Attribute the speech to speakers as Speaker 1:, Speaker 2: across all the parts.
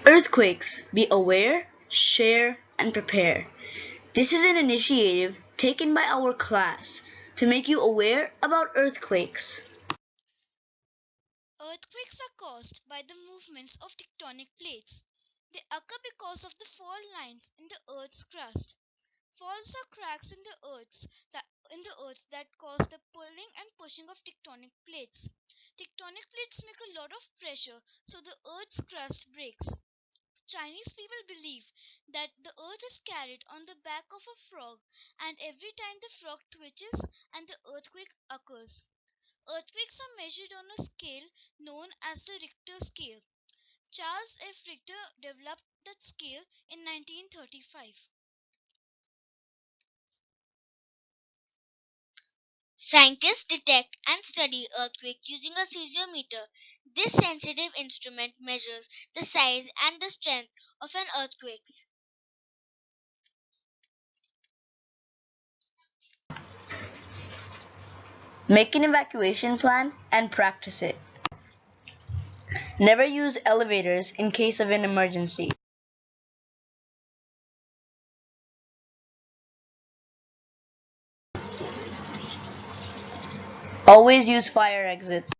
Speaker 1: Earthquakes. Be aware, share, and prepare. This is an initiative taken by our class to make you aware about earthquakes.
Speaker 2: Earthquakes are caused by the movements of tectonic plates. They occur because of the fault lines in the Earth's crust. Faults are cracks in the earth that cause the pulling and pushing of tectonic plates. Tectonic plates make a lot of pressure, so the Earth's crust breaks. Chinese people believe that the earth is carried on the back of a frog, and every time the frog twitches and the earthquake occurs. Earthquakes are measured on a scale known as the Richter scale. Charles F. Richter developed that scale in 1935.
Speaker 3: Scientists detect and study earthquakes using a seismometer. This sensitive instrument measures the size and the strength of an earthquake.
Speaker 1: Make an evacuation plan and practice it. Never use elevators in case of an emergency. Always use fire exits.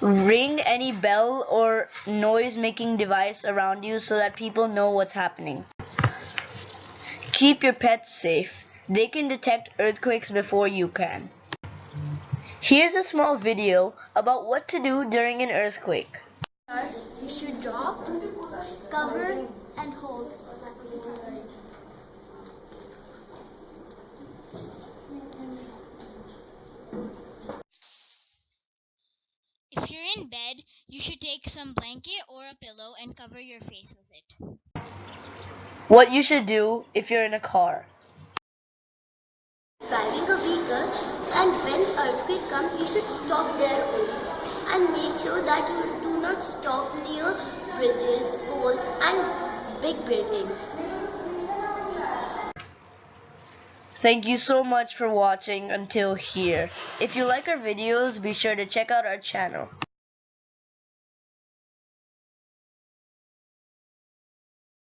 Speaker 1: Ring any bell or noise making device around you so that people know what's happening. Keep your pets safe. They can detect earthquakes before you can. Here's a small video about what to do during an earthquake.
Speaker 4: First, you should drop, cover, and hold.
Speaker 2: If you're in bed, you should take some blanket or a pillow and cover your face with it.
Speaker 1: What you should do if you're in a car.
Speaker 4: Driving a vehicle, and when earthquake comes, you should stop there only. And make sure that you do not stop near bridges, poles, and big buildings.
Speaker 1: Thank you so much for watching until here. If you like our videos, be sure to check out our channel.